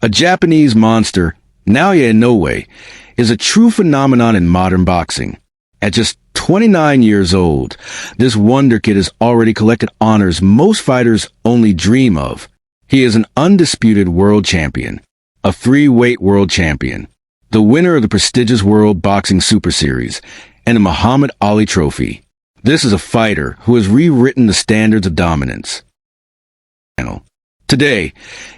A Japanese monster, Naoya Inoue, is a true phenomenon in modern boxing. At just 29 years old, this wonder kid has already collected honors most fighters only dream of. He is an undisputed world champion, a three-weight world champion, the winner of the prestigious World Boxing Super Series, and the Muhammad Ali Trophy. This is a fighter who has rewritten the standards of dominance. Today,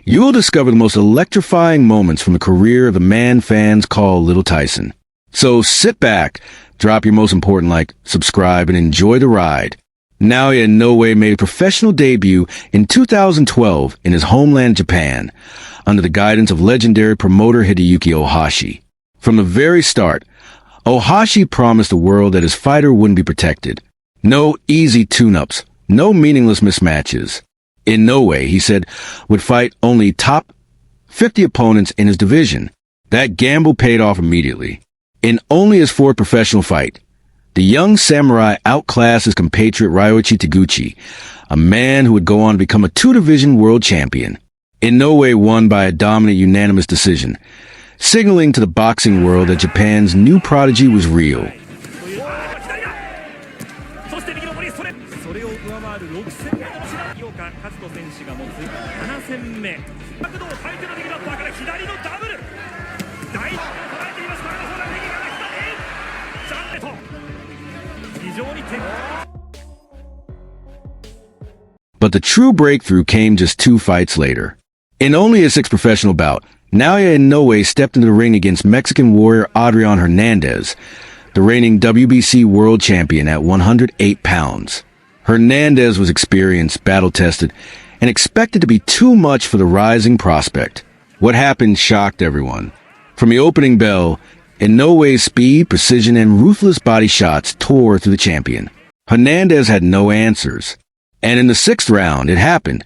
you will discover the most electrifying moments from the career of the man fans call Little Tyson. So sit back, drop your most important like, subscribe, and enjoy the ride. Naoya Inoue made a professional debut in 2012 in his homeland Japan, under the guidance of legendary promoter Hideyuki Ohashi. From the very start, Ohashi promised the world that his fighter wouldn't be protected. No easy tune-ups, no meaningless mismatches. Inoue, he said, would fight only top 50 opponents in his division. That gamble paid off immediately. In only his fourth professional fight, the young samurai outclassed his compatriot Ryoichi Taguchi, a man who would go on to become a two-division world champion. Inoue won by a dominant unanimous decision, signaling to the boxing world that Japan's new prodigy was real. But the true breakthrough came just 2 fights later. In only his 6th professional bout, Naoya Inoue stepped into the ring against Mexican warrior Adrian Hernandez, the reigning WBC world champion at 108 pounds. Hernandez was experienced, battle-tested, and expected to be too much for the rising prospect. What happened shocked everyone. From the opening bell, Inoue's speed, precision, and ruthless body shots tore through the champion. Hernandez had no answers. And in the 6th round, it happened.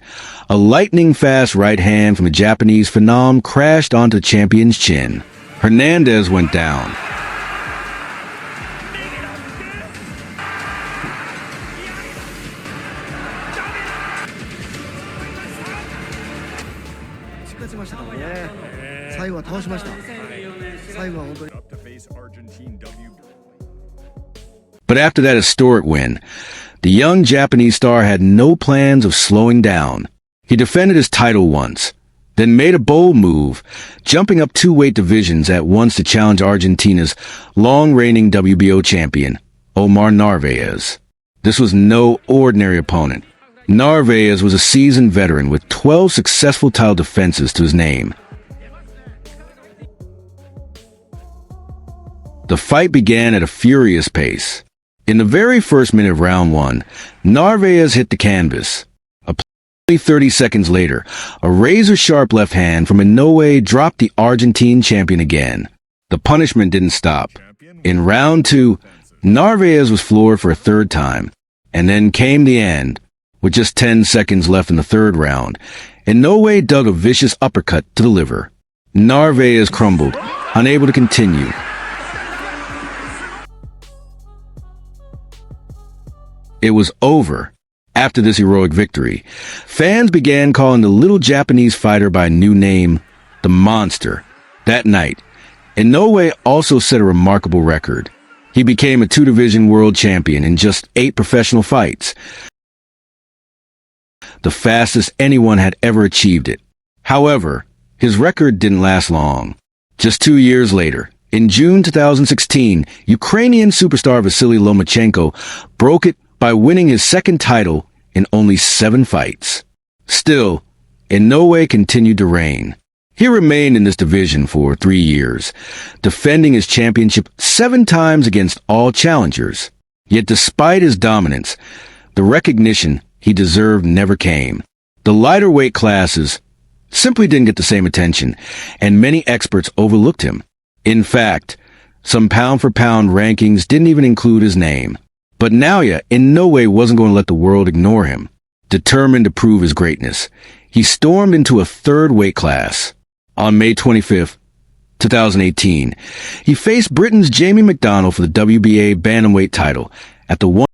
A lightning-fast right hand from a Japanese phenom crashed onto the champion's chin. Hernandez went down. But after that historic win, the young Japanese star had no plans of slowing down. He defended his title once, then made a bold move, jumping up 2 weight divisions at once to challenge Argentina's long-reigning WBO champion, Omar Narvaez. This was no ordinary opponent. Narvaez was a seasoned veteran with 12 successful title defenses to his name. The fight began at a furious pace. In the very first minute of round 1, Narvaez hit the canvas. Approximately 30 seconds later, a razor-sharp left hand from Inoue dropped the Argentine champion again. The punishment didn't stop. In round 2, Narvaez was floored for a 3rd time. And then came the end. With just 10 seconds left in the 3rd round, Inoue dug a vicious uppercut to the liver. Narvaez crumbled, unable to continue. It was over. After this heroic victory, fans began calling the little Japanese fighter by a new name, the Monster. That night, Inoue also set a remarkable record. He became a 2-division world champion in just 8 professional fights, the fastest anyone had ever achieved it. However, his record didn't last long. Just 2 years later, in June 2016, Ukrainian superstar Vasily Lomachenko broke it by winning his 2nd title in only 7 fights. Still, Inoue continued to reign. He remained in this division for 3 years, defending his championship 7 times against all challengers. Yet despite his dominance, the recognition he deserved never came. The lighter weight classes simply didn't get the same attention, and many experts overlooked him. In fact, some pound-for-pound rankings didn't even include his name. But Naoya Inoue wasn't going to let the world ignore him. Determined to prove his greatness, he stormed into a 3rd weight class. On May 25th, 2018, he faced Britain's Jamie McDonnell for the WBA bantamweight title at the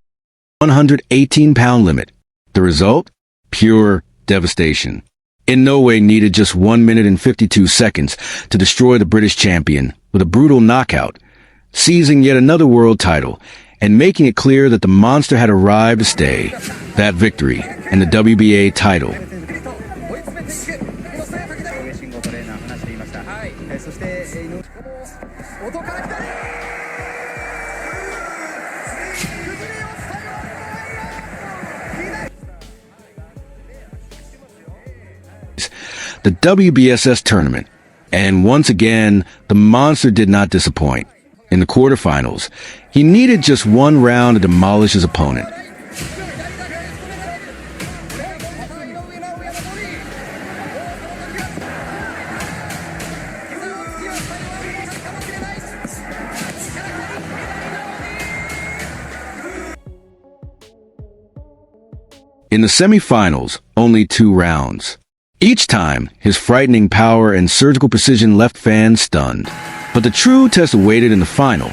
118-pound limit. The result? Pure devastation. Inoue needed just 1 minute and 52 seconds to destroy the British champion with a brutal knockout, seizing yet another world title and making it clear that the monster had arrived to stay. That victory and the WBA title. The WBSS tournament, and once again, the monster did not disappoint. In the quarterfinals, he needed just one round to demolish his opponent. In the semifinals, only 2 rounds. Each time, his frightening power and surgical precision left fans stunned. But the true test awaited in the final.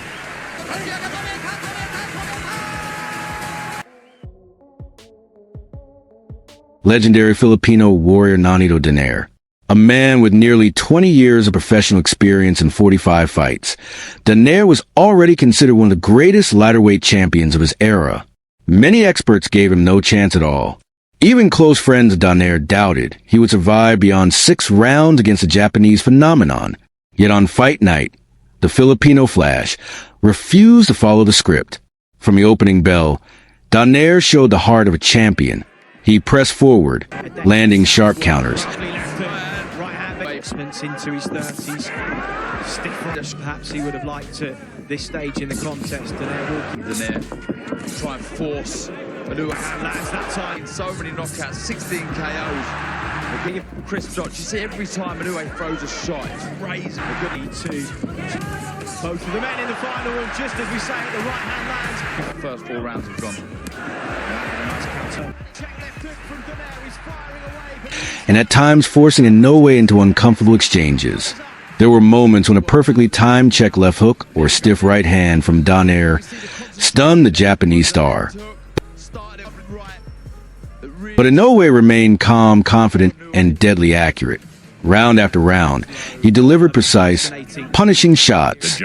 Legendary Filipino warrior Inoue Naoya, a man with nearly 20 years of professional experience and 45 fights. Naoya was already considered one of the greatest lighterweight champions of his era. Many experts gave him no chance at all. Even close friends of Naoya doubted he would survive beyond 6 rounds against the Japanese phenomenon. Yet on fight night, the Filipino Flash refused to follow the script. From the opening bell, Naoya showed the heart of a champion. He pressed forward, landing sharp counters. Into his 30s, stiffer. Perhaps he would have liked at this stage in the contest. Naoya try and force Inoue lands that time. So many knockouts, 16 KOs. Chris Dodge, you see every time Inoue throws a shot, it's raising a good E2. Both of the men in the final, and just as we say, the right hand lands. The first 4 rounds have gone. And at times forcing Inoue into uncomfortable exchanges. There were moments when a perfectly timed check left hook or stiff right hand from Naoya stunned the Japanese star. But Inoue remained calm, confident, and deadly accurate. Round after round, he delivered precise, punishing shots.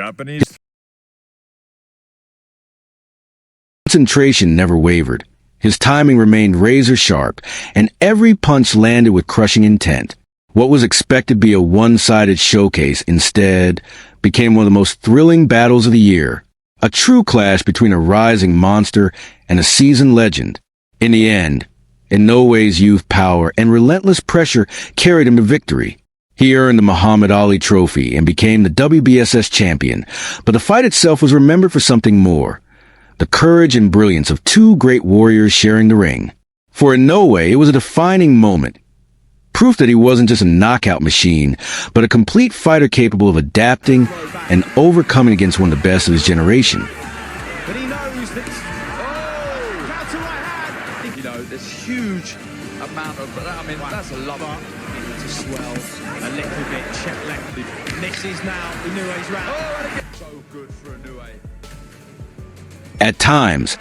Concentration never wavered. His timing remained razor-sharp, and every punch landed with crushing intent. What was expected to be a one-sided showcase instead became one of the most thrilling battles of the year. A true clash between a rising monster and a seasoned legend. In the end, Inoue's youth power and relentless pressure carried him to victory. He earned the Muhammad Ali Trophy and became the WBSS champion, but the fight itself was remembered for something more. The courage and brilliance of 2 great warriors sharing the ring. For Inoue, it was a defining moment. Proof that he wasn't just a knockout machine, but a complete fighter capable of adapting and overcoming against one of the best of his generation. But he knows that, counter right hand. You know, there's huge amount of, I mean, that's a lot. To swell a little bit, check left. This is now Inoue's round. So good for Inoue. At times,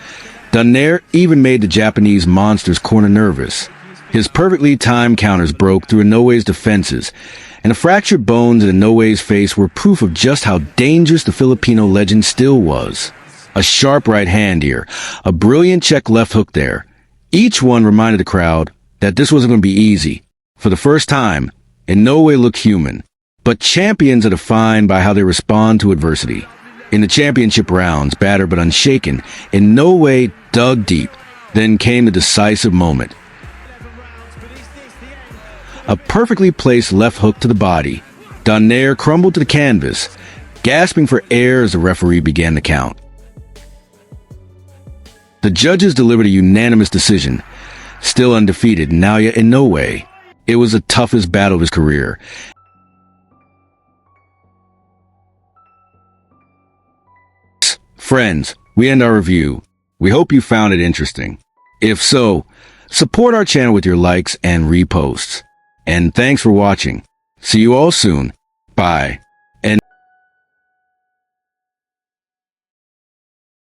Naoya even made the Japanese monster's corner nervous. His perfectly timed counters broke through Inoue's defenses, and the fractured bones in Inoue's face were proof of just how dangerous the Filipino legend still was. A sharp right hand here, a brilliant check left hook there. Each one reminded the crowd that this wasn't going to be easy. For the first time, Inoue looked human. But champions are defined by how they respond to adversity. In the championship rounds, battered but unshaken, Inoue dug deep. Then came the decisive moment. A perfectly placed left hook to the body. Naoya crumbled to the canvas, gasping for air as the referee began the count. The judges delivered a unanimous decision. Still undefeated, Naoya Inoue. It was the toughest battle of his career. Friends, we end our review. We hope you found it interesting. If so, support our channel with your likes and reposts. And thanks for watching. See you all soon. Bye.